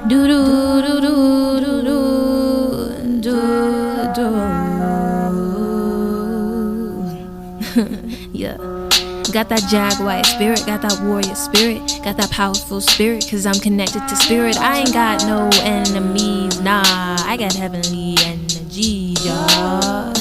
Do do do do do do do do. Yeah. Got that jaguar spirit, got that warrior spirit, got that powerful spirit, cause I'm connected to spirit. I ain't got no enemies, nah, I got heavenly energies, y'all.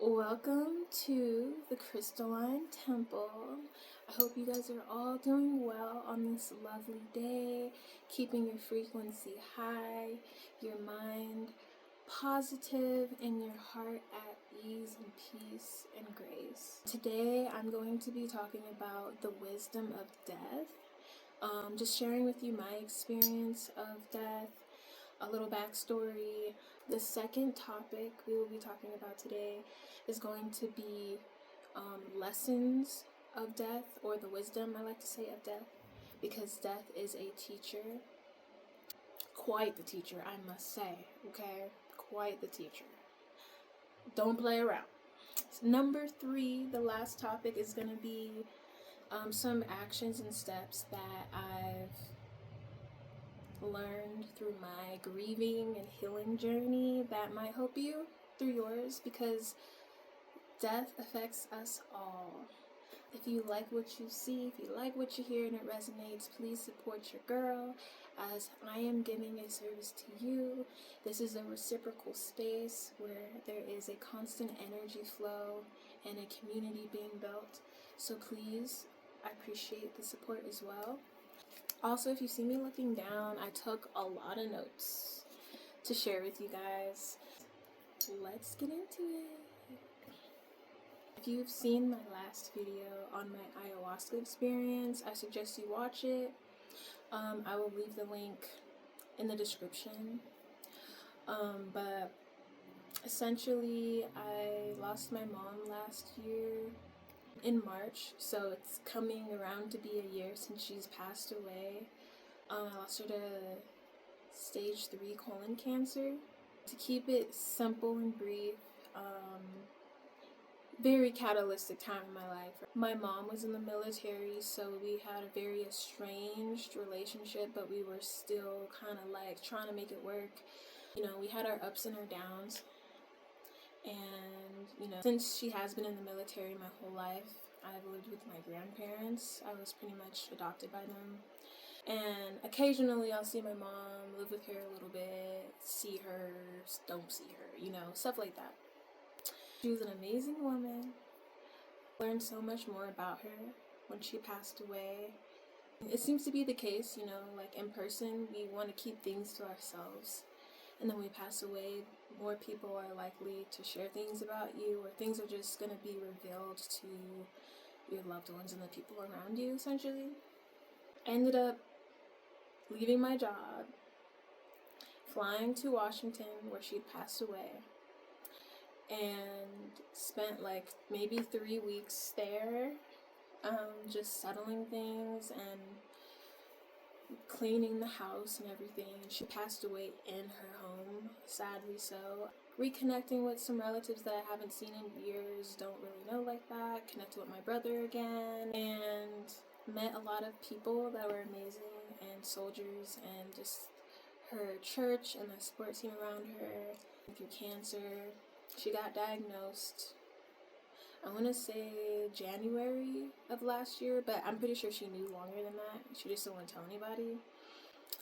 Welcome to the Crystalline Temple. I hope you guys are all doing well on this lovely day, keeping your frequency high, your mind positive, and your heart at ease and peace and grace. Today I'm going to be talking about the wisdom of death, just sharing with you my experience of death, a little backstory. The second topic we will be talking about today is going to be lessons of death, or the wisdom, I like to say, of death, because death is a teacher. Quite the teacher, I must say, okay? Quite the teacher. Don't play around. Number 3, the last topic, is going to be some actions and steps that I've learned through my grieving and healing journey that might help you through yours, because death affects us all. If you like what you see, if you like what you hear and it resonates, please support your girl as I am giving a service to you. This is a reciprocal space where there is a constant energy flow and a community being built. So please, I appreciate the support as well. Also, if you see me looking down, I took a lot of notes to share with you guys. Let's get into it. If you've seen my last video on my ayahuasca experience, I suggest you watch it. I will leave the link in the description. But essentially, I lost my mom last year in March, so it's coming around to be a year since she's passed away. I lost her to stage 3 colon cancer. To keep it simple and brief, very catalytic time in my life. My mom was in the military, so we had a very estranged relationship, but we were still kind of like trying to make it work. You know, we had our ups and our downs. And, you know, since she has been in the military my whole life, I've lived with my grandparents. I was pretty much adopted by them. And occasionally I'll see my mom, live with her a little bit, see her, don't see her, you know, stuff like that. She was an amazing woman. Learned so much more about her when she passed away. It seems to be the case, you know, like in person, we want to keep things to ourselves. And then when we pass away, more people are likely to share things about you, or things are just going to be revealed to your loved ones and the people around you, essentially. I ended up leaving my job, flying to Washington where she'd passed away, and spent like maybe 3 weeks there, just settling things and cleaning the house and everything. She passed away in her home, sadly so. Reconnecting with some relatives that I haven't seen in years, don't really know like that. Connected with my brother again, and met a lot of people that were amazing, and soldiers, and just her church and the support team around her. Through cancer, she got diagnosed, I want to say January of last year, but I'm pretty sure she knew longer than that. She just didn't want to tell anybody.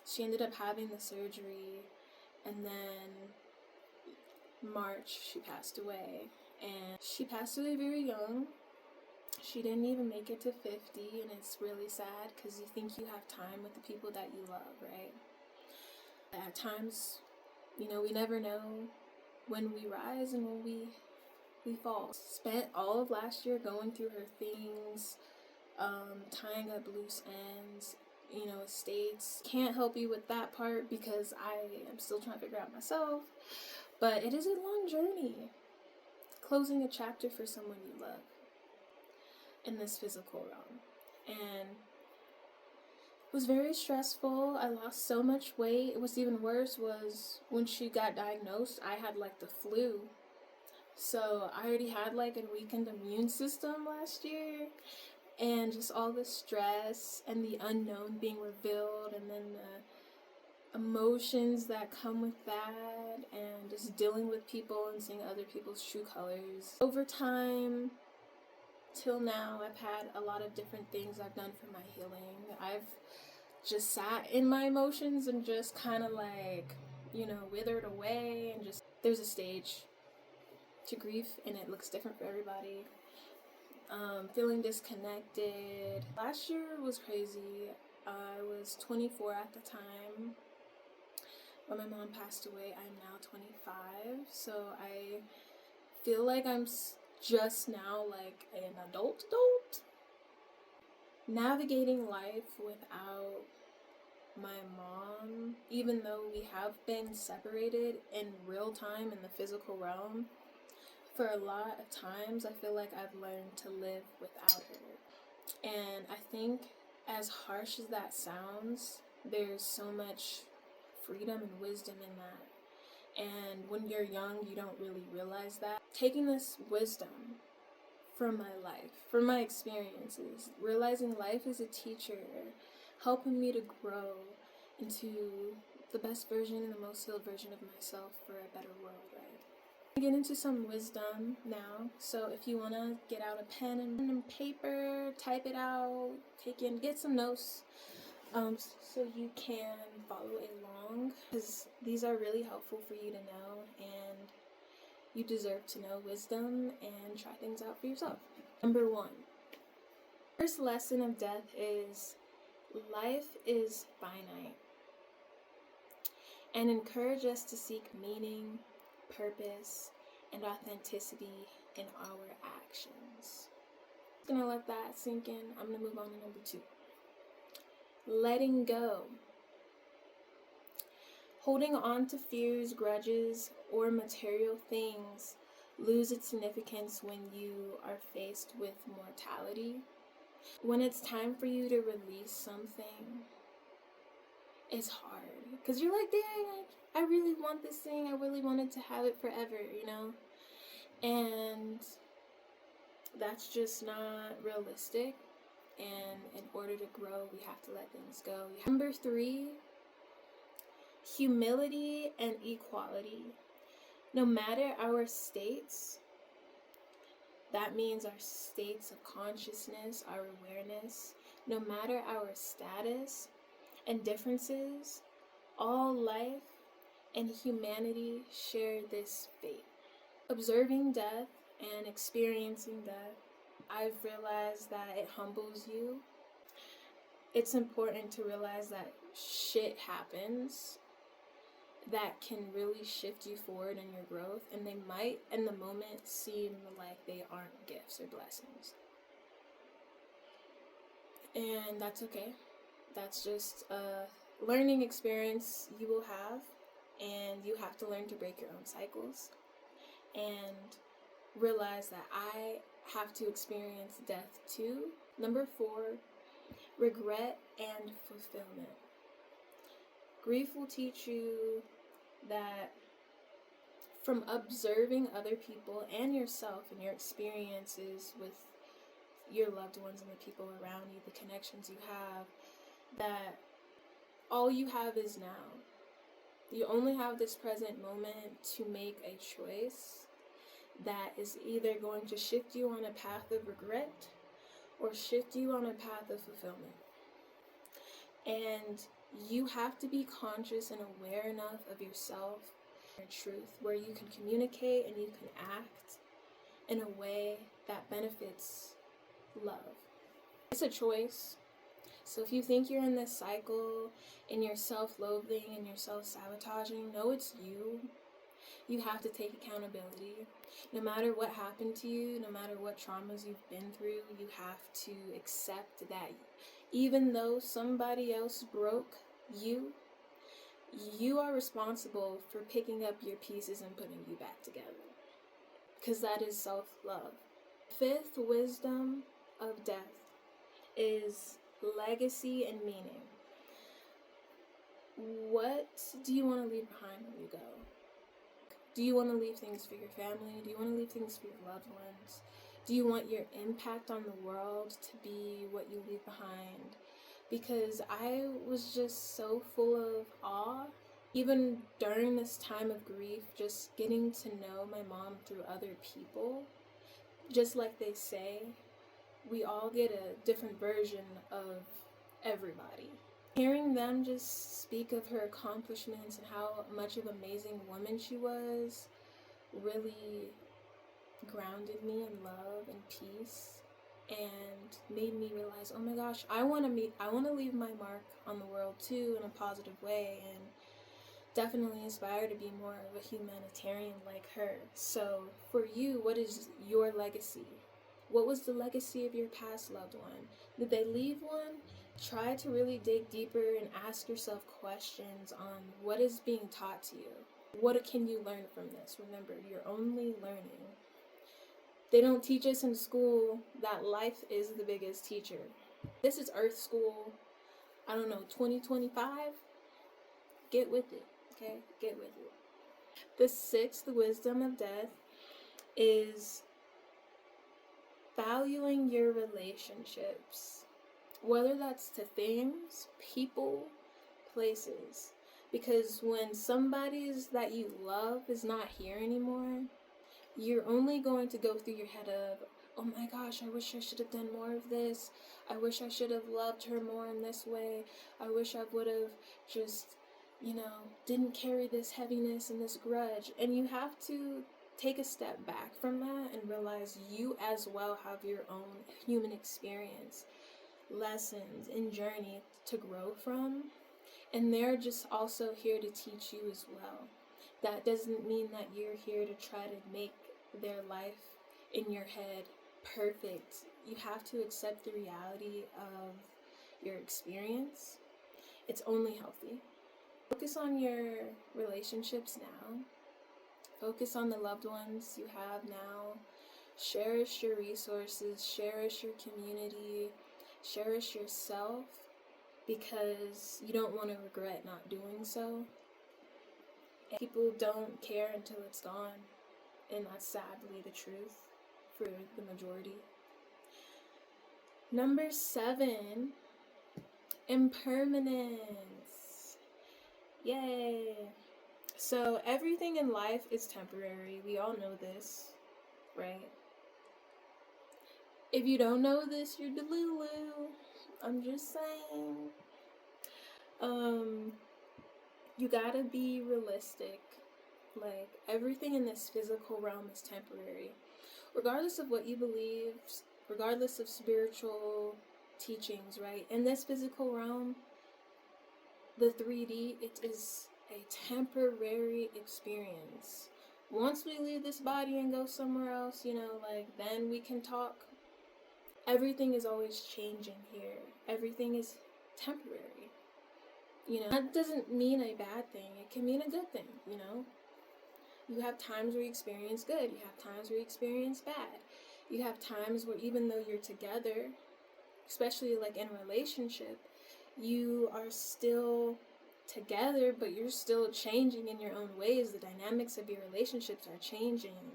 She ended up having the surgery, and then March she passed away. And she passed away very young. She didn't even make it to 50, and it's really sad because you think you have time with the people that you love, right? At times, you know, we never know when we rise and when we fall. Spent all of last year going through her things, tying up loose ends, you know, estates. Can't help you with that part because I am still trying to figure out myself. But it is a long journey, closing a chapter for someone you love in this physical realm. And it was very stressful. I lost so much weight. What's even worse was when she got diagnosed, I had like the flu. So I already had like a weakened immune system last year, and just all the stress and the unknown being revealed, and then the emotions that come with that, and just dealing with people and seeing other people's true colors. Over time, till now, I've had a lot of different things I've done for my healing. I've just sat in my emotions and just kind of like, withered away, and just, there's a stage to grief and it looks different for everybody. Feeling disconnected. Last year was crazy. I was 24 at the time when my mom passed away. I'm now 25, so I feel like I'm just now like an adult. Navigating life without my mom, even though we have been separated in real time in the physical realm, for a lot of times I feel like I've learned to live without her. And I think, as harsh as that sounds, there's so much freedom and wisdom in that. And when you're young, you don't really realize that. Taking this wisdom from my life, from my experiences, realizing life is a teacher, helping me to grow into the best version and the most healed version of myself for a better world, right? I get into some wisdom now, so if you want to get out a pen and paper, type it out, get some notes, so you can follow along, because these are really helpful for you to know, and you deserve to know wisdom and try things out for yourself. Number 1. First lesson of death is life is finite, and encourage us to seek meaning, purpose, and authenticity in our actions. I'm gonna let that sink in. I'm gonna move on to number 2. Letting go. Holding on to fears, grudges, or material things lose its significance when you are faced with mortality. When it's time for you to release something, it's hard, because you're like, dang, I really want this thing, I really wanted to have it forever, and that's just not realistic. And in order to grow, we have to let things go. Number 3, humility and equality. No matter our states, that means our states of consciousness, our awareness, no matter our status and differences, all life and humanity share this fate. Observing death and experiencing death, I've realized that it humbles you. It's important to realize that shit happens that can really shift you forward in your growth, and they might in the moment seem like they aren't gifts or blessings. And that's okay. That's just a learning experience you will have, and you have to learn to break your own cycles and realize that I have to experience death too. Number 4, regret and fulfillment. Grief will teach you that from observing other people and yourself and your experiences with your loved ones and the people around you, the connections you have, that all you have is now. You only have this present moment to make a choice that is either going to shift you on a path of regret or shift you on a path of fulfillment. And you have to be conscious and aware enough of yourself and truth where you can communicate and you can act in a way that benefits love. It's a choice. So if you think you're in this cycle and you're self-loathing and you're self-sabotaging, no, it's you. You have to take accountability. No matter what happened to you, no matter what traumas you've been through, you have to accept that even though somebody else broke you, you are responsible for picking up your pieces and putting you back together. Because that is self-love. 5th wisdom of death is legacy and meaning. What do you want to leave behind when you go? Do you want to leave things for your family? Do you want to leave things for your loved ones? Do you want your impact on the world to be what you leave behind? Because I was just so full of awe, even during this time of grief, just getting to know my mom through other people. Just like they say, we all get a different version of everybody. Hearing them just speak of her accomplishments and how much of an amazing woman she was really grounded me in love and peace, and made me realize, oh my gosh, I want to leave my mark on the world too in a positive way, and definitely aspire to be more of a humanitarian like her. So for you, what is your legacy? What was the legacy of your past loved one? Did they leave one? Try to really dig deeper and ask yourself questions on what is being taught to you. What can you learn from this? Remember, you're only learning. They don't teach us in school that life is the biggest teacher. This is Earth School, 2025. Get with it, okay? Get with it. The sixth wisdom of death is valuing your relationships, whether that's to things, people, places. Because when somebody's that you love is not here anymore, you're only going to go through your head of, oh my gosh, I wish I should have done more of this. I wish I should have loved her more in this way. I wish I would have just, didn't carry this heaviness and this grudge. And you have to take a step back from that and realize you as well have your own human experience, lessons, and journey to grow from. And they're just also here to teach you as well. That doesn't mean that you're here to try to make their life in your head perfect. You have to accept the reality of your experience. It's only healthy. Focus on your relationships now. Focus on the loved ones you have now. Cherish your resources. Cherish your community. Cherish yourself, because you don't want to regret not doing so. And people don't care until it's gone, and that's sadly the truth for the majority. Number 7, impermanence. Yay! So everything in life is temporary. We all know this, right? If you don't know this, you're delulu. I'm just saying. You gotta be realistic. Like, everything in this physical realm is temporary. Regardless of what you believe, regardless of spiritual teachings, right? In this physical realm, the 3D, it is a temporary experience. Once we leave this body and go somewhere else, then we can talk. Everything is always changing here. Everything is temporary. That doesn't mean a bad thing. It can mean a good thing, You have times where you experience good. You have times where you experience bad. You have times where even though you're together, especially like in a relationship, you are still together, but you're still changing in your own ways. The dynamics of your relationships are changing,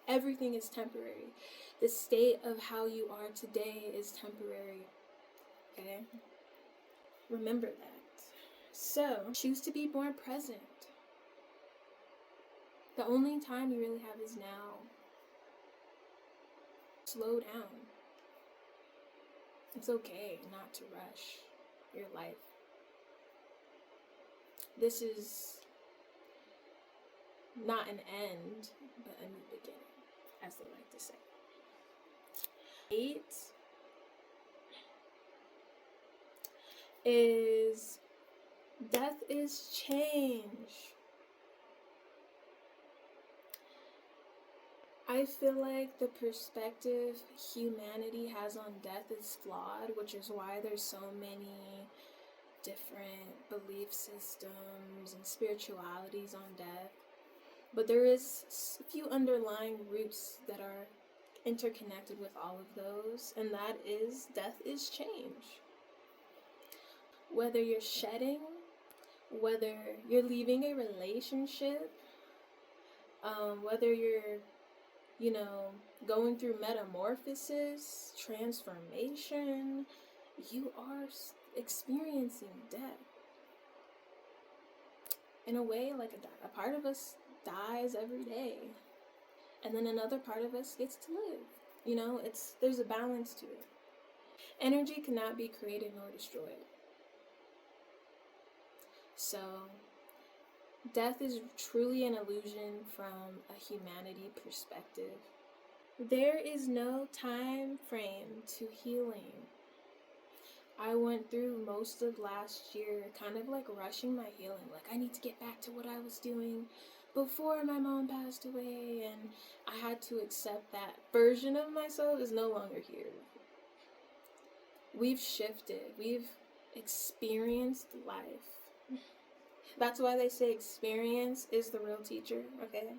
Everything is temporary. The state of how you are today is temporary, okay? Remember that. So, choose to be more present. The only time you really have is now. Slow down. It's okay not to rush your life. This is not an end, but a new beginning, as they like to say. 8 is death is change. I feel like the perspective humanity has on death is flawed, which is why there's so many different belief systems and spiritualities on death. But there is a few underlying roots that are interconnected with all of those, and that is death is change. Whether you're shedding, whether you're leaving a relationship, whether you're going through metamorphosis, transformation. You are experiencing death. In a way, like a part of us dies every day, and then another part of us gets to live. There's a balance to it. Energy cannot be created nor destroyed. So, death is truly an illusion from a humanity perspective. There is no time frame to healing. I went through most of last year kind of like rushing my healing. Like, I need to get back to what I was doing before my mom passed away, and I had to accept that version of myself is no longer here. We've shifted. We've experienced life. That's why they say experience is the real teacher, okay?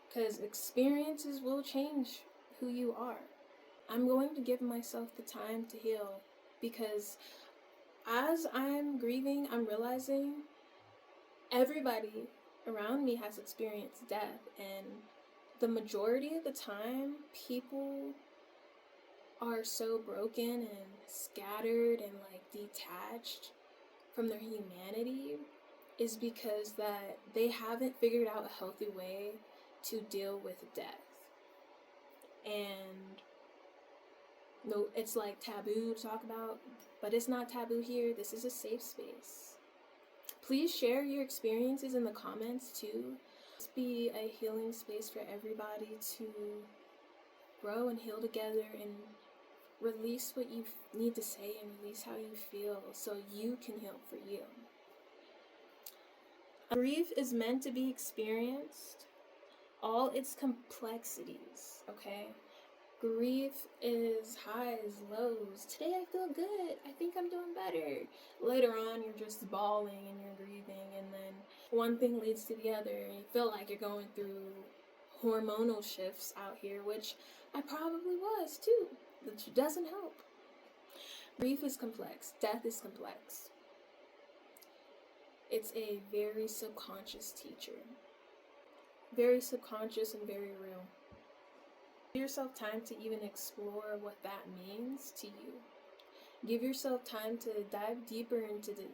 Because experiences will change who you are. I'm going to give myself the time to heal, because as I'm grieving, I'm realizing everybody around me has experienced death, and the majority of the time, people are so broken and scattered and like detached from their humanity is because that they haven't figured out a healthy way to deal with death. And no, it's like taboo to talk about, but it's not taboo here. This is a safe space. Please share your experiences in the comments too. Let's be a healing space for everybody to grow and heal together and release what you need to say and release how you feel so you can heal for you. Grief is meant to be experienced, all its complexities, okay? Grief is highs, lows. Today I feel good. I think I'm doing better. Later on, you're just bawling and you're grieving, and then one thing leads to the other, and you feel like you're going through hormonal shifts out here, which I probably was too, which doesn't help. Grief is complex. Death is complex. It's a very subconscious teacher. Very subconscious and very real. Give yourself time to even explore what that means to you. Give yourself time to dive deeper into the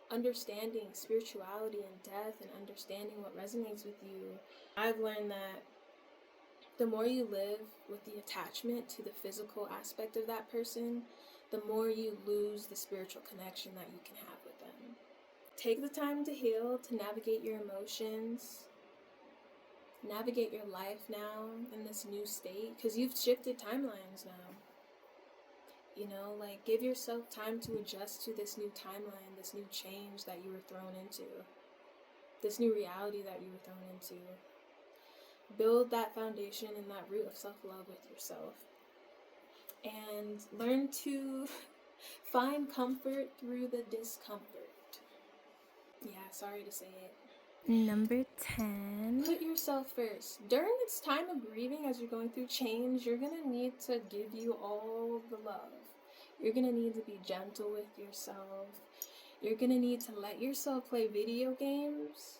understanding spirituality and death and understanding what resonates with you. I've learned that the more you live with the attachment to the physical aspect of that person, the more you lose the spiritual connection that you can have with them. Take the time to heal, to navigate your emotions, navigate your life now in this new state, because you've shifted timelines now. Give yourself time to adjust to this new timeline, this new change that you were thrown into, this new reality that you were thrown into. Build that foundation and that root of self-love with yourself, and learn to find comfort through the discomfort. Yeah, sorry to say it. Number 10. Put yourself first. During this time of grieving, as you're going through change, you're going to need to give you all the love. You're going to need to be gentle with yourself. You're going to need to let yourself play video games.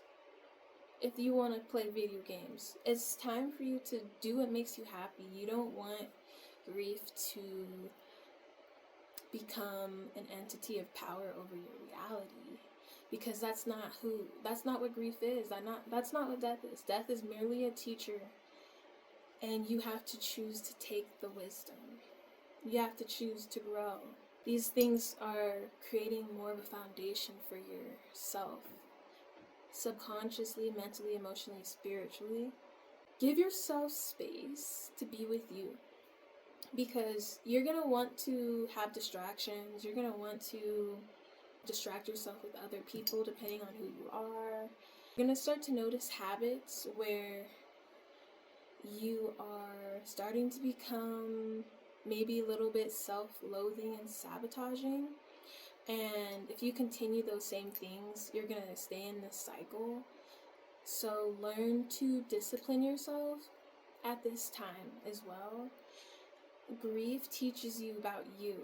If you want to play video games, it's time for you to do what makes you happy. You don't want grief to become an entity of power over your reality, because that's not what grief is. That's not what death is. Death is merely a teacher, and you have to choose to take the wisdom. You have to choose to grow. These things are creating more of a foundation for yourself, subconsciously, mentally, emotionally, spiritually. Give yourself space to be with you, because you're going to want to have distractions. You're going to want to distract yourself with other people depending on who you are. You're going to start to notice habits where you are starting to become maybe a little bit self-loathing and sabotaging. And if you continue those same things, you're going to stay in this cycle. So learn to discipline yourself at this time as well. Grief teaches you about you.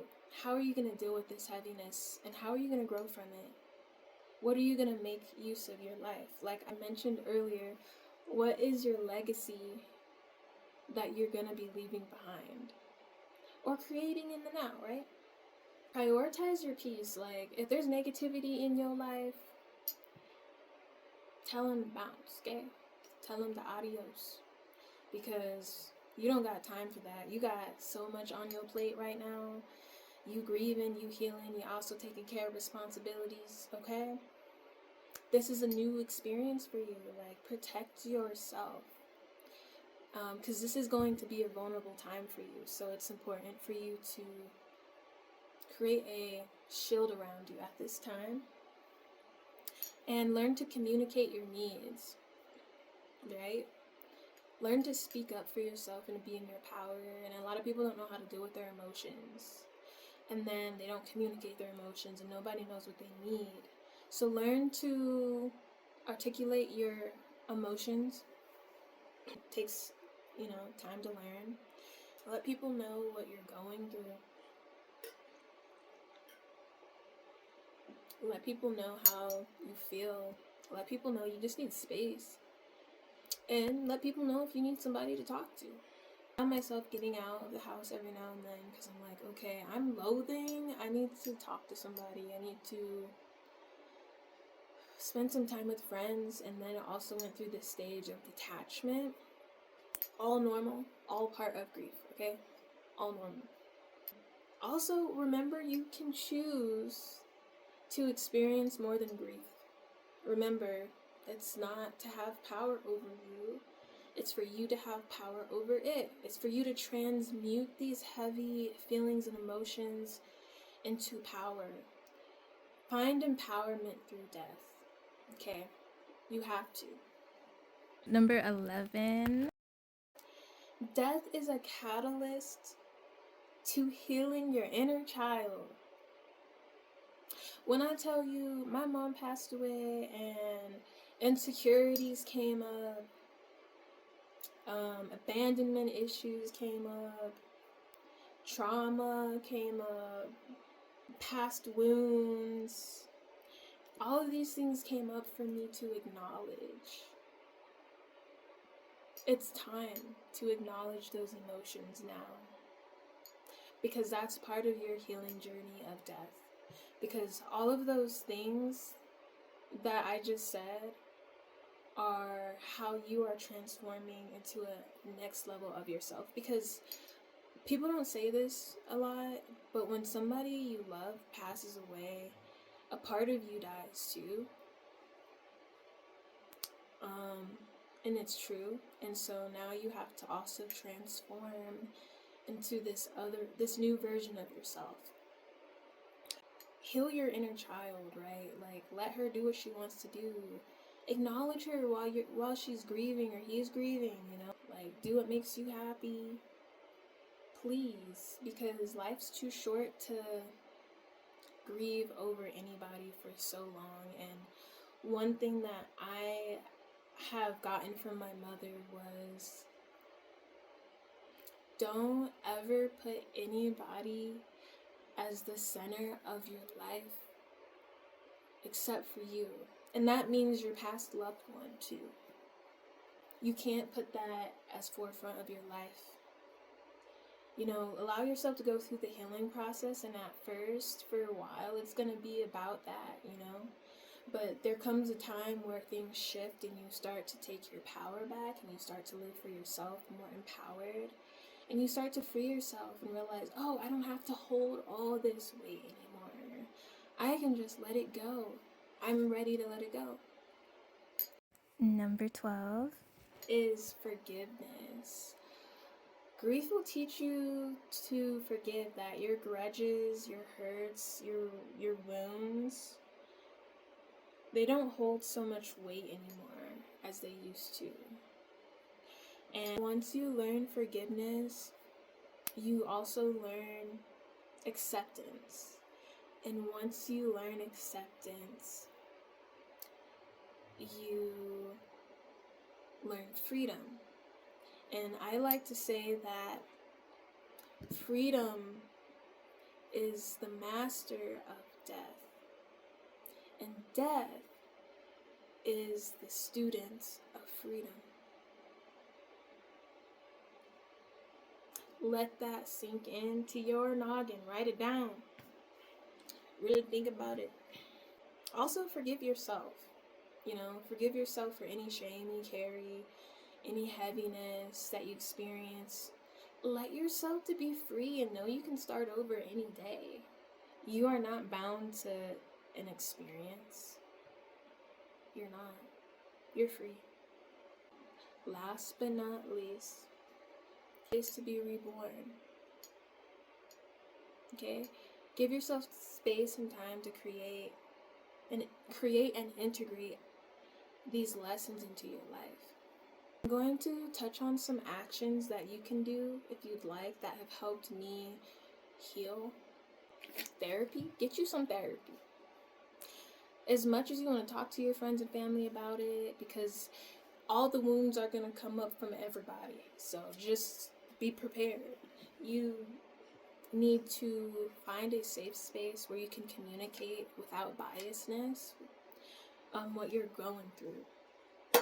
How are you going to deal with this heaviness, and how are you going to grow from it? What are you going to make use of your life? Like I mentioned earlier, what is your legacy that you're going to be leaving behind or creating in the now, right? Prioritize your peace. Like, if there's negativity in your life, tell them bounce, okay? Tell them the adios, because you don't got time for that. You got so much on your plate right now. You grieving, you healing, you also taking care of responsibilities, okay? This is a new experience for you. Like, protect yourself. Because this is going to be a vulnerable time for you. So it's important for you to create a shield around you at this time. And learn to communicate your needs, right? Learn to speak up for yourself and be in your power. And a lot of people don't know how to deal with their emotions. And then they don't communicate their emotions and nobody knows what they need. So learn to articulate your emotions. It takes, time to learn. Let people know what you're going through. Let people know how you feel. Let people know you just need space. And let people know if you need somebody to talk to. I find myself getting out of the house every now and then because I'm like, okay, I'm loathing. I need to talk to somebody. I need to spend some time with friends. And then I also went through this stage of detachment. All normal, all part of grief, okay? All normal. Also, remember, you can choose to experience more than grief. Remember, it's not to have power over you. It's for you to have power over it. It's for you to transmute these heavy feelings and emotions into power. Find empowerment through death. Okay? You have to. Number 11. Death is a catalyst to healing your inner child. When I tell you my mom passed away and insecurities came up, abandonment issues came up, trauma came up, past wounds, all of these things came up for me to acknowledge. It's time to acknowledge those emotions now, because that's part of your healing journey of death. Because all of those things that I just said are how you are transforming into a next level of yourself. Because people don't say this a lot, but when somebody you love passes away, a part of you dies too. And it's true. And so now you have to also transform into this new version of yourself. Heal your inner child, right? Like, let her do what she wants to do. Acknowledge her while she's grieving or he's grieving, Like, do what makes you happy. Please, because life's too short to grieve over anybody for so long. And one thing that I have gotten from my mother was, don't ever put anybody as the center of your life except for you. And that means your past loved one too. You can't put that as forefront of your life. Allow yourself to go through the healing process, and at first, for a while, it's going to be about that, But there comes a time where things shift and you start to take your power back and you start to live for yourself more empowered. And you start to free yourself and realize, oh, I don't have to hold all this weight anymore. I can just let it go. I'm ready to let it go. Number 12 is forgiveness. Grief will teach you to forgive that your grudges, your hurts, your wounds, they don't hold so much weight anymore as they used to. And once you learn forgiveness, you also learn acceptance. And once you learn acceptance, you learn freedom. And I like to say that freedom is the master of death. And death is the student of freedom. Let that sink into your noggin. Write it down. Really think about it. Also, forgive yourself. Forgive yourself for any shame you carry, any heaviness that you experience. Let yourself to be free and know you can start over any day. You are not bound to an experience. You're not. You're free. Last but not least is to be reborn. Okay? Give yourself space and time to create and integrate these lessons into your life. I'm going to touch on some actions that you can do if you'd like that have helped me heal. Therapy. Get you some therapy. As much as you want to talk to your friends and family about it, because all the wounds are going to come up from everybody. So just be prepared. You need to find a safe space where you can communicate without biasness what you're going through.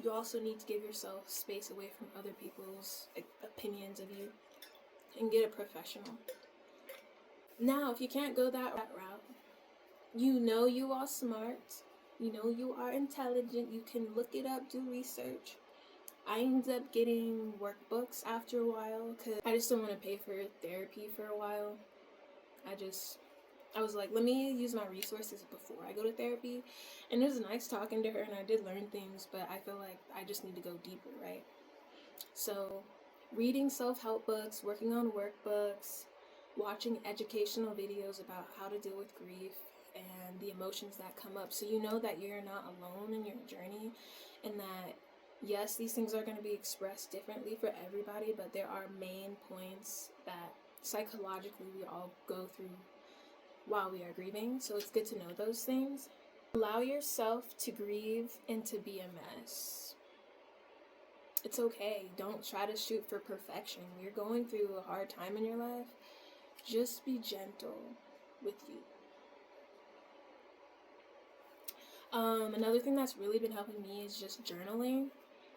You also need to give yourself space away from other people's opinions of you and get a professional. Now, if you can't go that route, you are smart, you are intelligent, you can look it up, do research. I ended up getting workbooks after a while because I just didn't want to pay for therapy for a while. I was like, let me use my resources before I go to therapy. And it was nice talking to her, and I did learn things, but I feel like I just need to go deeper, right? So, reading self-help books, working on workbooks, watching educational videos about how to deal with grief and the emotions that come up, so you know that you're not alone in your journey, and that yes, these things are going to be expressed differently for everybody, but there are main points that psychologically we all go through while we are grieving, so it's good to know those things. Allow yourself to grieve and to be a mess. It's okay. Don't try to shoot for perfection. You're going through a hard time in your life. Just be gentle with you. Another thing that's really been helping me is just journaling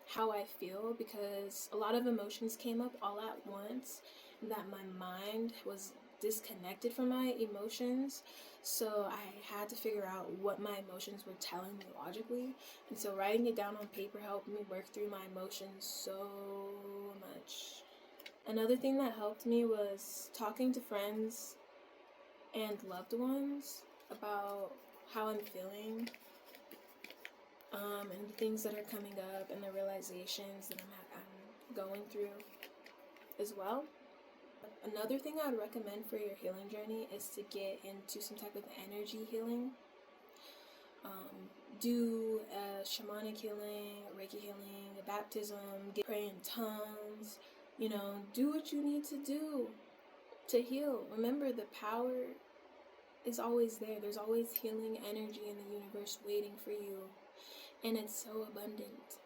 how I feel, because a lot of emotions came up all at once, and that my mind was disconnected from my emotions, so I had to figure out what my emotions were telling me logically, and so writing it down on paper helped me work through my emotions so much. Another thing that helped me was talking to friends and loved ones about how I'm feeling, and the things that are coming up and the realizations that I'm going through as well. Another thing I would recommend for your healing journey is to get into some type of energy healing. Do a shamanic healing, a Reiki healing, a baptism, pray in tongues, do what you need to do to heal. Remember, the power is always there. There's always healing energy in the universe waiting for you, and it's so abundant.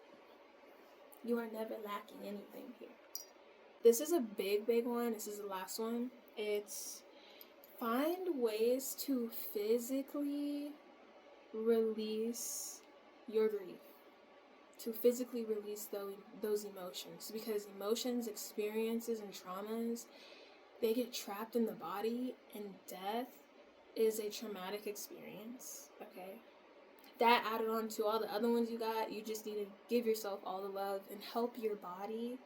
You are never lacking anything here. This is a big one. This is the last one. It's find ways to physically release your grief, to physically release those emotions, because emotions, experiences, and traumas, they get trapped in the body, and death is a traumatic experience, okay? That added on to all the other ones you got, you just need to give yourself all the love and help your body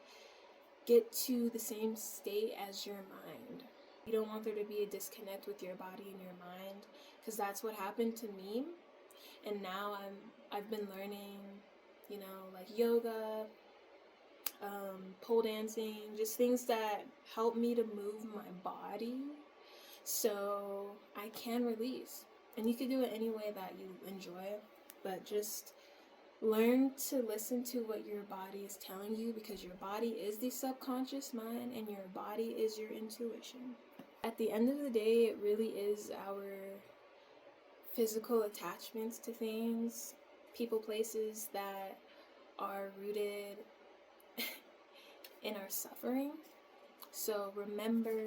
get to the same state as your mind. You don't want there to be a disconnect with your body and your mind, because that's what happened to me. And now I've been learning, like yoga, pole dancing, just things that help me to move my body so I can release. And you can do it any way that you enjoy, but just learn to listen to what your body is telling you, because your body is the subconscious mind and your body is your intuition. At the end of the day, it really is our physical attachments to things, people, places that are rooted in our suffering. So remember,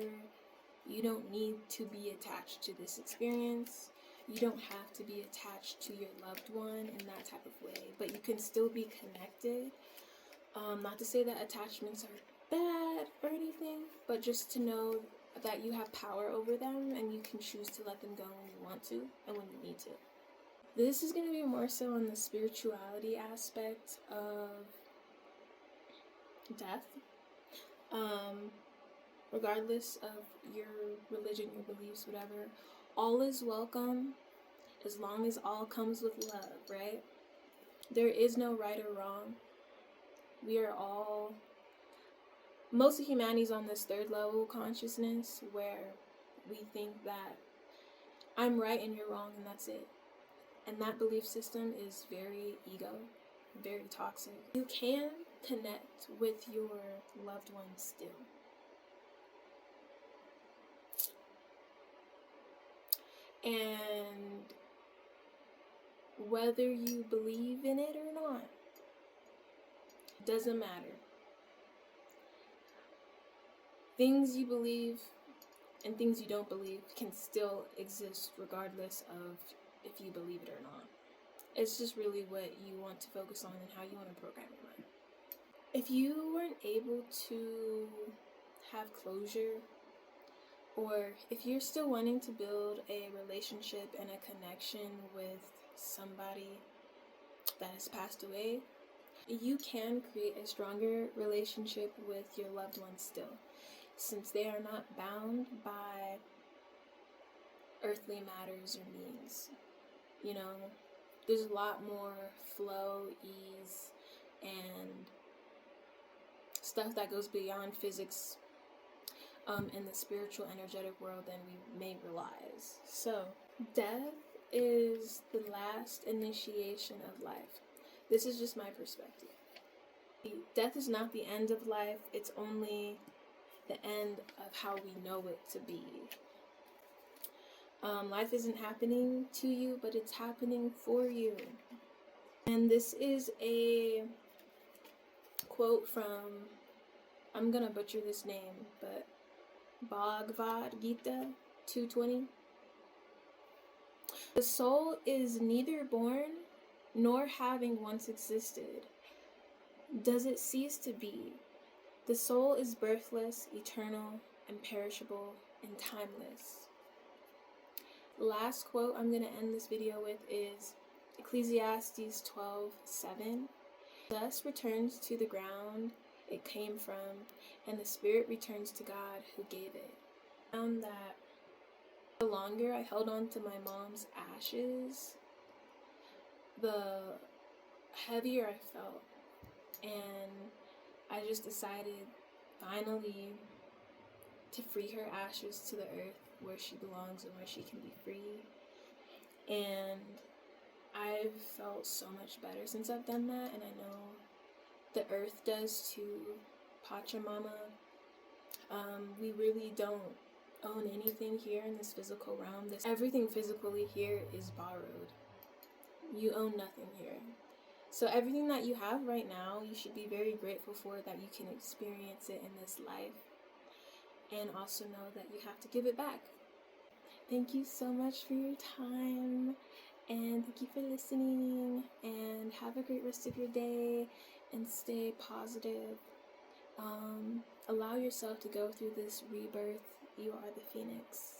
you don't need to be attached to this experience. You don't have to be attached to your loved one in that type of way, but you can still be connected. Not to say that attachments are bad or anything, but just to know that you have power over them and you can choose to let them go when you want to and when you need to. This is going to be more so on the spirituality aspect of death. Regardless of your religion, your beliefs, whatever, all is welcome as long as all comes with love, right? There is no right or wrong. We are all, most of humanity's on this third level consciousness where we think that I'm right and you're wrong and that's it. And that belief system is very ego, very toxic. You can connect with your loved ones still. And whether you believe in it or not, doesn't matter. Things you believe and things you don't believe can still exist regardless of if you believe it or not. It's just really what you want to focus on and how you want to program your mind. If you weren't able to have closure, or if you're still wanting to build a relationship and a connection with somebody that has passed away, you can create a stronger relationship with your loved ones still, since they are not bound by earthly matters or means. You know, there's a lot more flow, ease, and stuff that goes beyond physics in the spiritual, energetic world than we may realize. So, death is the last initiation of life. This is just my perspective. Death is not the end of life, it's only the end of how we know it to be. Life isn't happening to you, but it's happening for you. And this is a quote from, I'm gonna butcher this name, but Bhagavad Gita 2:20. The soul is neither born nor having once existed does it cease to be. The soul is birthless, eternal, imperishable, and timeless. Last quote I'm going to end this video with is Ecclesiastes 12:7. Dust returns to the ground it came from, and the spirit returns to God who gave it. I found that the longer I held on to my mom's ashes, the heavier I felt. And I just decided finally to free her ashes to the earth where she belongs and where she can be free. And I've felt so much better since I've done that, and I know the earth does too. Pachamama. We really don't own anything here in this physical realm. Everything physically here is borrowed. You own nothing here. So everything that you have right now, you should be very grateful for that you can experience it in this life. And also know that you have to give it back. Thank you so much for your time. And thank you for listening. And have a great rest of your day. And stay positive. Allow yourself to go through this rebirth. You are the phoenix.